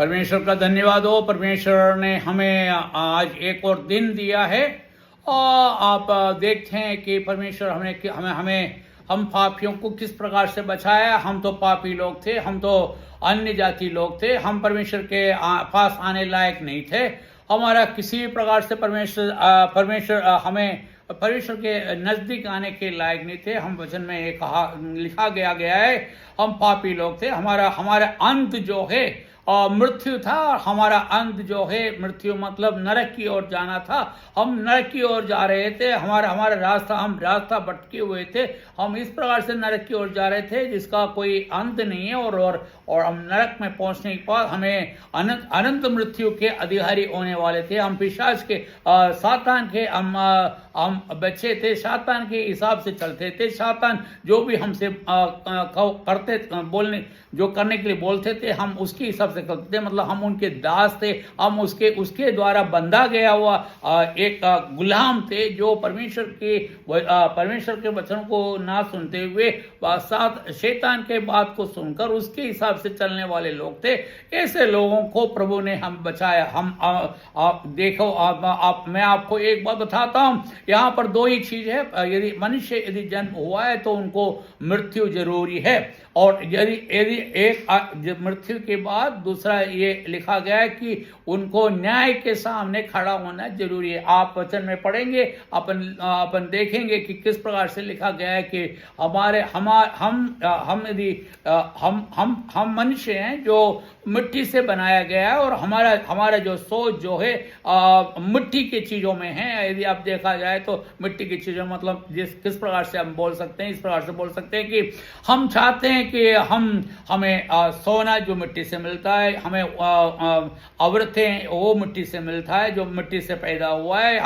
परमेश्वर का धन्यवाद हो। परमेश्वर ने हमें आज एक और दिन दिया है और आप देखते हैं कि परमेश्वर हम पापियों को किस प्रकार से बचाया। हम तो पापी लोग थे, हम तो अन्य जाति लोग थे, हम परमेश्वर के पास आने लायक नहीं थे। हमारा किसी भी प्रकार से परमेश्वर के नज़दीक आने के लायक नहीं थे। हम वचन में ये लिखा गया है, हम पापी लोग थे। हमारा अंत जो है मृत्यु था, और हमारा अंत जो है मृत्यु मतलब नरक की ओर जाना था। हम नरक की ओर जा रहे थे, हम रास्ता भटके हुए थे। हम इस प्रकार से नरक की ओर जा रहे थे जिसका कोई अंत नहीं है, और हम नरक में पहुंचने के बाद हमें अनंत मृत्यु के अधिकारी होने वाले थे। हम पिशाच के सातान के हम बच्चे थे, सातान के हिसाब से चलते थे। सातान जो भी हमसे करने के लिए बोलते थे, हम उसके हिसाब से करते थे। मतलब हम उनके दास थे, हम उसके द्वारा बंधा गया हुआ एक गुलाम थे, जो परमेश्वर के वचन को ना सुनते हुए शैतान के बात को सुनकर उसके हिसाब से चलने वाले लोग थे। ऐसे लोगों को प्रभु ने हम बचाया। आप देखो, मैं आपको एक बात बताता हूं, यहाँ पर दो ही चीज है। यदि जन्म हुआ है तो उनको मृत्यु जरूरी है, और यदि एक मृत्यु के बाद दूसरा ये लिखा गया है कि उनको न्याय के सामने खड़ा होना जरूरी है। आप वचन में पढ़ेंगे, अपन देखेंगे कि किस प्रकार से लिखा गया है कि हम मनुष्य हैं जो मिट्टी से बनाया गया है, और हमारा जो सोच जो है मिट्टी की चीजों में है। यदि आप देखा जाए तो मिट्टी की चीजों मतलब किस प्रकार से हम बोल सकते हैं, इस प्रकार से बोल सकते हैं कि हम चाहते हैं कि हमें सोना जो मिट्टी से मिलता है, हमें अवृतें वो मिट्टी से मिलता है जो मिट्टी से पैदा हुआ है,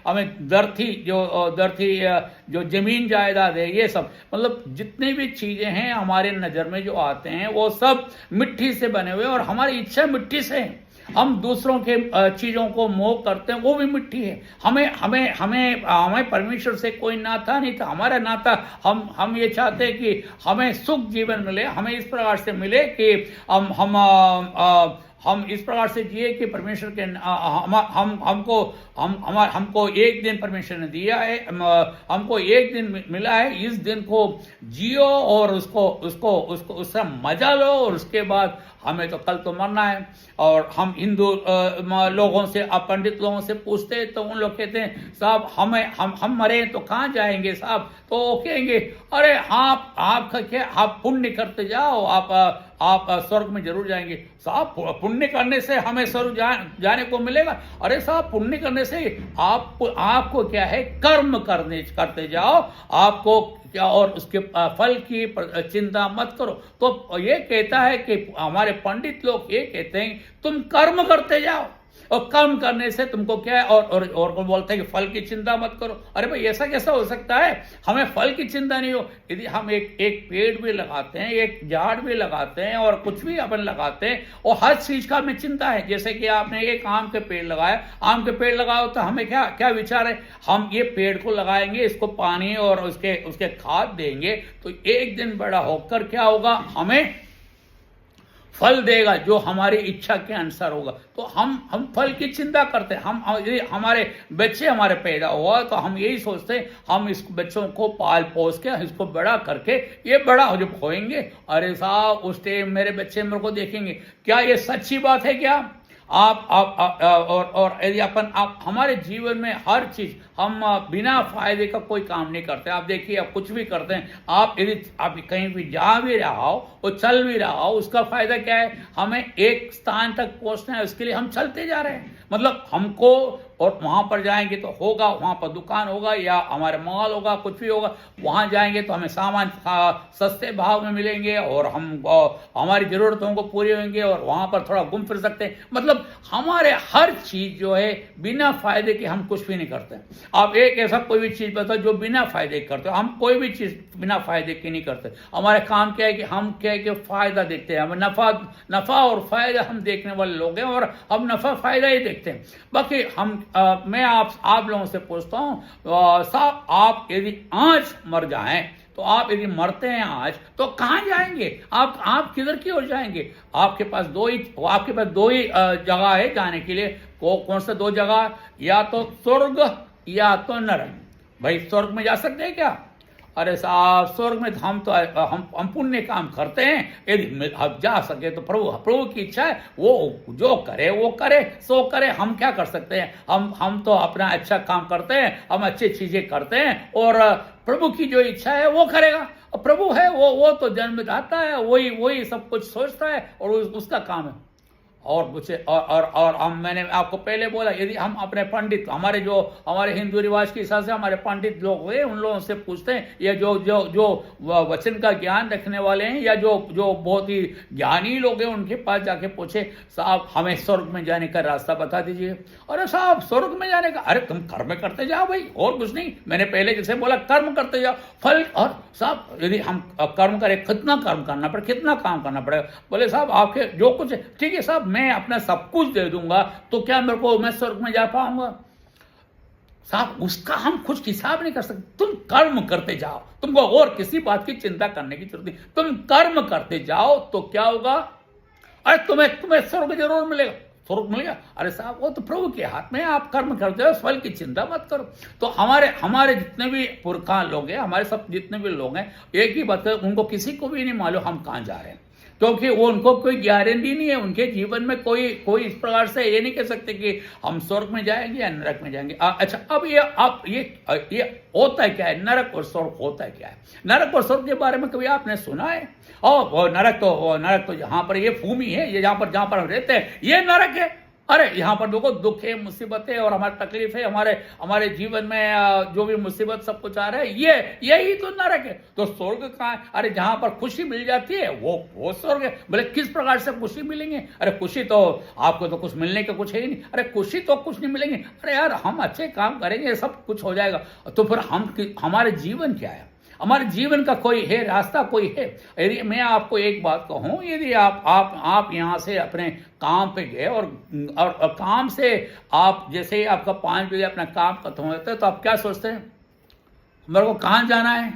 हमें धरती जो जमीन जायदाद है, ये सब मतलब जितनी भी चीजें हैं हमारे नजर में जो आते हैं वो सब मिट्टी से बने हुए, और हमारी इच्छा मिट्टी से है। हम दूसरों के चीजों को मोह करते हैं, वो भी मिट्टी है। हमें परमेश्वर से कोई नाता नहीं था। हमारा नाता हम ये चाहते हैं कि हमें सुख जीवन मिले, हमें इस प्रकार से मिले कि हम इस प्रकार से जिए कि परमेश्वर के हमको एक दिन परमेश्वर ने दिया है, हमको एक दिन मिला है। इस दिन को जियो और उसका मजा लो, और उसके बाद हमें तो कल तो मरना है। और हम हिंदू लोगों से, पंडित लोगों से पूछते हैं तो उन लोग कहते हैं साहब हम मरे तो कहाँ जाएंगे साहब? तो वो कहेंगे अरे आपका क्या, आप पुण्य करते जाओ, आप स्वर्ग में जरूर जाएंगे। साहब पुण्य करने से हमें स्वर्ग जाने को मिलेगा? अरे साहब पुण्य करने से आपको क्या है, कर्म करते जाओ आपको क्या, और उसके फल की चिंता मत करो। तो ये कहता है कि हमारे पंडित लोग ये कहते हैं तुम कर्म करते जाओ, और कर्म करने से तुमको क्या है, और बोलते हैं कि फल की चिंता मत करो। अरे भाई ऐसा कैसा हो सकता है? हमें फल की चिंता नहीं हो। यदि हम एक पेड़ भी लगाते हैं, एक झाड़ भी लगाते हैं, और कुछ भी अपन लगाते हैं, और हर चीज का हमें चिंता है। जैसे कि आपने एक आम के पेड़ लगाया, आम के पेड़ लगाओ तो हमें क्या विचार है, हम ये पेड़ को लगाएंगे, इसको पानी और उसके खाद देंगे, तो एक दिन बड़ा होकर क्या होगा, हमें फल देगा जो हमारी इच्छा के अनुसार होगा। तो हम फल की चिंता करते हैं। हमारे बच्चे हमारे पैदा हुआ तो हम यही सोचते हैं हम इस बच्चों को पाल पोस के इसको बड़ा करके ये बड़ा हो जब होएंगे, अरे साहब उस टाइम मेरे बच्चे मेरे को देखेंगे। क्या ये सच्ची बात है क्या? और यदि आप हमारे जीवन में हर चीज हम बिना फायदे का कोई काम नहीं करते। आप देखिए, आप कुछ भी करते हैं, यदि आप कहीं भी जा भी रहा हो और चल भी रहा हो, उसका फायदा क्या है? हमें एक स्थान तक पहुंचना है, उसके लिए हम चलते जा रहे हैं। मतलब हमको, और वहां पर जाएंगे तो होगा, वहां पर दुकान होगा या हमारे मॉल होगा, कुछ भी होगा, वहां जाएंगे तो हमें सामान सस्ते भाव में मिलेंगे, और हमारी जरूरतों को पूरी होंगे, और वहां पर थोड़ा घूम फिर सकते हैं। मतलब हमारे हर चीज जो है बिना फायदे के हम कुछ भी नहीं करते। आप एक ऐसा कोई भी चीज बताओ जो बिना फायदे के करते हो। हम कोई भी चीज बिना फायदे के नहीं करते। हमारे काम क्या है कि हम क्या है कि फायदा देखते हैं, हमें नफा और फायदा हम देखने वाले लोग हैं, और हम नफा फायदा ही देखते हैं। बाकी मैं आप लोगों से पूछता हूं, साहब आप यदि आज मर जाएं तो आप यदि मरते हैं आज तो कहाँ जाएंगे? आप किधर की ओर जाएंगे? आपके पास दो ही जगह है जाने के लिए। कौन सा दो जगह? या तो स्वर्ग या तो नरक। भाई स्वर्ग में जा सकते हैं क्या? अरे साहब, स्वर्ग में हम पुण्य काम करते हैं, यदि हम जा सके तो प्रभु की इच्छा है, वो जो करे वो करे, सो करे। हम क्या कर सकते हैं? हम तो अपना अच्छा काम करते हैं, हम अच्छी चीजें करते हैं, और प्रभु की जो इच्छा है वो करेगा। और प्रभु है वो तो जन्मदाता है, वही सब कुछ सोचता है और उसका काम है। और मुझे और हम, मैंने आपको पहले बोला, यदि हम अपने पंडित, हमारे हिंदू रिवाज के हिसाब से हमारे पंडित लोग हुए, उन लोगों से पूछते हैं, या जो वचन का ज्ञान रखने वाले हैं, या जो बहुत ही ज्ञानी लोग हैं, उनके पास जाके पूछे, साहब हमें स्वर्ग में जाने का रास्ता बता दीजिए। अरे साहब, स्वर्ग में जाने का? अरे तुम कर्म करते जाओ भाई, और कुछ नहीं। मैंने पहले जैसे बोला, कर्म करते जाओ, फल। और साहब यदि हम कर्म करें, कितना कर्म करना पड़े, कितना काम करना पड़ेगा? बोले साहब आपके जो कुछ, ठीक है साहब, मैं अपना सब कुछ दे दूंगा, तो क्या मैं स्वर्ग में जा पाऊंगा? साहब उसका हम कुछ हिसाब नहीं कर सकते। तुम कर्म करते जाओ, तुमको और किसी बात की चिंता करने की जरूरत नहीं। तुम कर्म करते जाओ तो क्या होगा? अरे तुम्हें स्वर्ग जरूर मिलेगा। स्वर्ग मिलेगा? अरे साहब वो तो प्रभु के हाथ में, आप कर्म करते हो, फल की चिंता मत करो। तो हमारे जितने भी पुरखा लोग हैं, हमारे सब जितने भी लोग हैं, एक ही बात है, उनको किसी को भी नहीं मालूम हम कहाँ जा रहे हैं, क्योंकि वो उनको कोई गारंटी नहीं है। उनके जीवन में कोई इस प्रकार से ये नहीं कह सकते कि हम स्वर्ग में जाएंगे या नरक में जाएंगे। अच्छा, अब ये होता है क्या है? नरक और स्वर्ग होता है क्या है? नरक और स्वर्ग के बारे में कभी आपने सुना है? और नरक तो जहां पर ये भूमि है, ये जहां पर हम रहते हैं, ये नरक है। अरे यहाँ पर देखो, दुख है, मुसीबतें और हमारी तकलीफ है, हमारे जीवन में जो भी मुसीबत सब कुछ आ रहा है, यही तो नरक है। तो स्वर्ग कहाँ है? अरे जहां पर खुशी मिल जाती है वो स्वर्ग है। बोले किस प्रकार से खुशी मिलेंगे? अरे खुशी तो आपको तो कुछ मिलने का कुछ है ही नहीं। अरे खुशी तो कुछ नहीं मिलेंगे। अरे यार, हम अच्छे काम करेंगे, सब कुछ हो जाएगा। तो फिर हमारे जीवन क्या है? हमारे जीवन का कोई है रास्ता? कोई है? यदि मैं आपको एक बात कहूं, यदि आप यहां से अपने काम पे गए और काम से आप, जैसे ही आपका 5 बजे अपना काम खत्म होता है, तो आप क्या सोचते हैं? मेरे को कहाँ जाना है?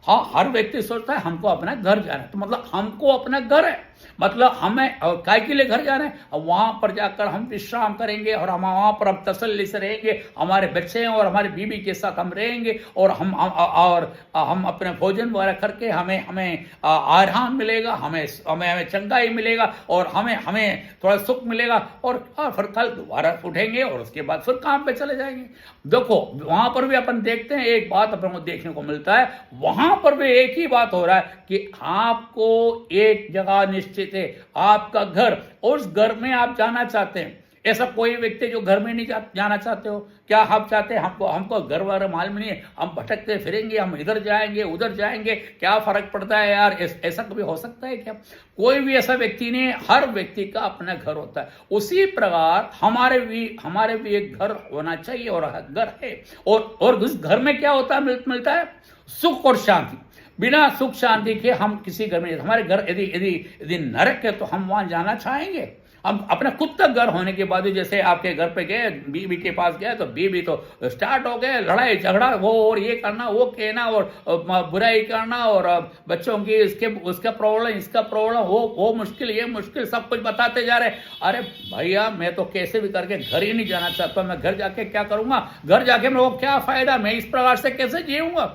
हाँ, हर व्यक्ति सोचता है हमको अपना घर जाना है। तो मतलब हमको अपना घर है, मतलब हमें काय के लिए घर जाना है? वहां पर जाकर हम विश्राम करेंगे, और हम वहां पर हम तसल्ली से रहेंगे, हमारे बच्चे और हमारे बीवी के साथ हम रहेंगे, और हम अपने भोजन वगैरह करके हमें आराम मिलेगा, हमें चंगाई मिलेगा, और हमें थोड़ा सुख मिलेगा, और फिर कल दोबारा उठेंगे और उसके बाद फिर काम पे चले जाएंगे। देखो, वहां पर भी अपन देखते हैं, एक बात अपन को देखने को मिलता है, वहां पर भी एक ही बात हो रहा है कि आपको एक जगह निश्चित है, आपका घर, और उस घर में आप जाना चाहते हैं। ऐसा कोई व्यक्ति जो घर में नहीं जाना चाहते हो? क्या आप चाहते हैं हमको घर वाले मालूम नहीं है, हम भटकते फिरेंगे, हम इधर जाएंगे उधर जाएंगे, क्या फर्क पड़ता है यार? ऐसा कभी हो सकता है क्या? कोई भी ऐसा व्यक्ति नहीं। हर व्यक्ति का अपना घर होता है। उसी प्रकार हमारे भी एक घर होना चाहिए, और घर है, और उस घर में क्या होता है? मिलता है सुख और शांति। बिना सुख शांति के हम किसी घर में, हमारे घर यदि नरक है तो हम वहां जाना चाहेंगे? हम अपना खुद तक घर होने के बाद, जैसे आपके घर पे गए, बीवी के पास गए, तो बीवी तो स्टार्ट हो गए लड़ाई झगड़ा, वो और ये करना, वो कहना, और बुराई करना, और बच्चों की उसका प्रॉब्लम, इसका प्रॉब्लम, वो मुश्किल, ये मुश्किल, सब कुछ बताते जा रहे। अरे भैया, मैं तो कैसे भी करके घर ही नहीं जाना चाहता। मैं घर जाके क्या करूंगा? घर जाके मेरे को क्या फायदा? मैं इस प्रकार से कैसे जीऊंगा?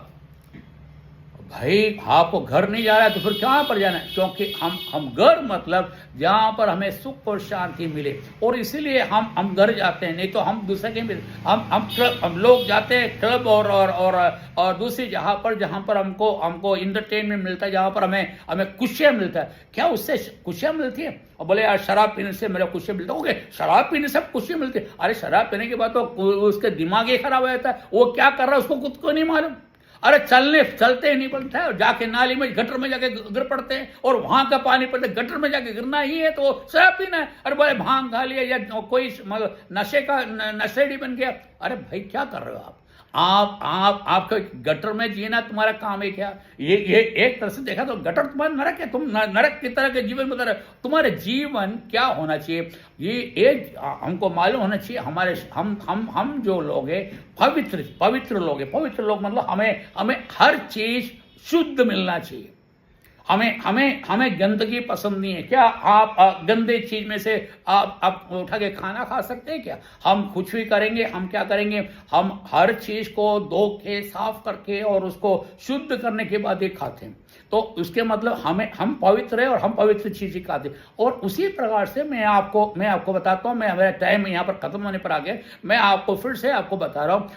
भाई आपको घर नहीं जा रहा है तो फिर कहां पर जाना है? क्योंकि हम घर मतलब जहां पर हमें सुख और शांति मिले, और इसीलिए हम घर जाते हैं। नहीं तो हम दूसरे के हम लोग जाते हैं क्लब और दूसरी जहां पर हमको इंटरटेनमेंट मिलता है, जहां पर हमें खुशियां मिलता है। क्या उससे खुशियां मिलती है? और बोले यार, शराब पीने से मेरा खुशी मिलता है। ओके, शराब पीने से खुशी मिलती है? अरे शराब पीने के बाद तो उसके दिमाग ही खराब हो जाता है। वो क्या कर रहा है उसको खुद को नहीं मालूम। अरे चलते ही नहीं पड़ता है, और जाके नाली में, गटर में जाके गिर पड़ते हैं, और वहां का पानी पड़ता है, गटर में जाके गिरना ही है तो शराब पीना है। अरे बोले भांग खा लिया, या कोई नशेड़ी बन गया। अरे भाई, क्या कर रहे हो आपका गटर में जीना तुम्हारा काम है क्या? ये एक तरह से देखा तो गटर तुम्हारा नरक है। तुम नरक की तरह के जीवन बता रहे। तुम्हारे जीवन क्या होना चाहिए? ये एक हमको मालूम होना चाहिए। हमारे हम जो लोग हैं पवित्र लोग हैं। पवित्र लोग मतलब हमें हर चीज शुद्ध मिलना चाहिए। हमें हमें हमें गंदगी पसंद नहीं है। क्या आप गंदे चीज में से आप उठा के खाना खा सकते हैं क्या? हम कुछ भी करेंगे, हम क्या करेंगे, हम हर चीज को धो के साफ करके और उसको शुद्ध करने के बाद ही खाते हैं। तो उसके मतलब हम पवित्र है और हम पवित्र चीज ही खाते हैं। और उसी प्रकार से मैं आपको बताता हूँ, मेरा टाइम यहाँ पर खत्म होने पर आ गया, मैं आपको फिर से आपको बता रहा हूँ।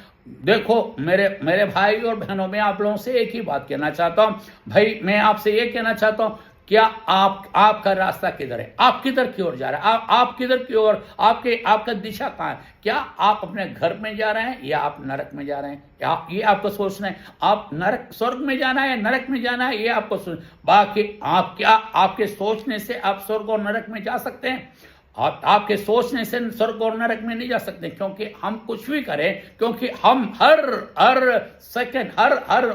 देखो मेरे भाई और बहनों, मैं आप लोगों से एक ही बात कहना चाहता हूं। भाई मैं आपसे ये कहना चाहता हूं, क्या आपका रास्ता किधर है? आप किधर की ओर जा रहे हैं? आप किधर की ओर, आपका दिशा कहां है? क्या आप अपने घर में जा रहे हैं या आप नरक में जा रहे हैं? ये आपको सोचना है। आप स्वर्ग में जाना है, नरक में जाना है, ये आपको बाकी आपके सोचने से आप स्वर्ग और नरक में जा सकते हैं? आपके सोचने से स्वर्ग और नरक में नहीं जा सकते, क्योंकि हम कुछ भी करें, क्योंकि हम हर सेकंड,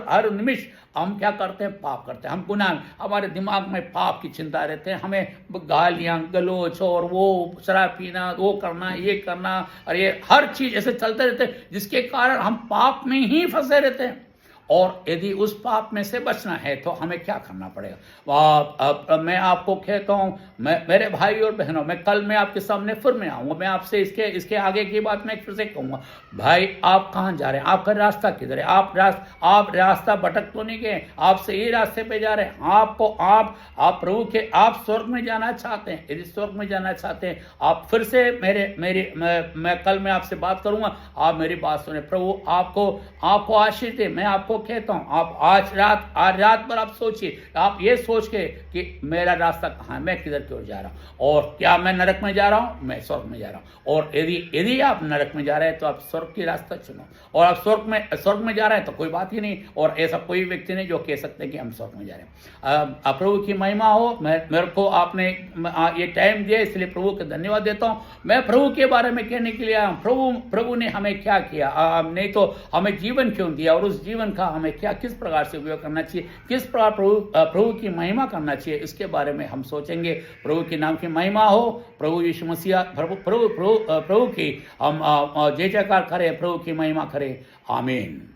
हर निमिष हम क्या करते हैं? पाप करते हैं। हम गुनाह, हमारे दिमाग में पाप की चिंता रहते हैं, हमें गालियां गलोच और वो शराब पीना, वो करना, ये करना, और ये हर चीज ऐसे चलते रहते हैं, जिसके कारण हम पाप में ही फंसे रहते हैं। और यदि उस पाप में से बचना है तो हमें क्या करना पड़ेगा? मैं आपको कहता हूं, मेरे भाई और बहनों, मैं आपके सामने फिर मैं आऊंगा, मैं आपसे इसके आगे की बात मैं फिर से कहूंगा। भाई आप कहां जा रहे हैं? आपका रास्ता किधर है? आप रास्ता भटक तो नहीं गए? आप सही रास्ते पे जा रहे हैं? आप प्रभु के, आप स्वर्ग में जाना चाहते हैं? यदि स्वर्ग में जाना चाहते हैं, आप फिर से मैं कल मैं आपसे बात करूंगा, आप मेरी बात सुने। प्रभु आपको आशीष दे। मैं आपको कहता हूं, आप आज रात भर आप सोचिए, आप ये सोच के कि मेरा रास्ता कहां है, मैं किधर की ओर जा रहा हूं, और क्या मैं नरक में जा रहा हूं, मैं स्वर्ग में जा रहा हूं। और यदि आप नरक में जा रहे हैं तो आप स्वर्ग की रास्ता चुनो, और आप स्वर्ग में जा रहे हैं तो कोई बात ही नहीं, और ऐसा कोई व्यक्ति नहीं जो कह सकते कि हम स्वर्ग में जा रहे हैं। प्रभु की महिमा हो। मेरे को आपने ये टाइम दिया, इसलिए प्रभु को धन्यवाद देता हूं। मैं प्रभु के बारे में कहने के लिए आया हूं। प्रभु ने हमें क्या किया, नहीं तो हमें जीवन क्यों दिया, और उस जीवन का हमें किस प्रकार से उपयोग करना चाहिए, किस प्रकार प्रभु की महिमा करना चाहिए, इसके बारे में हम सोचेंगे। प्रभु के नाम की महिमा हो। प्रभु यीशु मसीह, प्रभु की हम जय जयकार करें, प्रभु की महिमा करें। आमीन।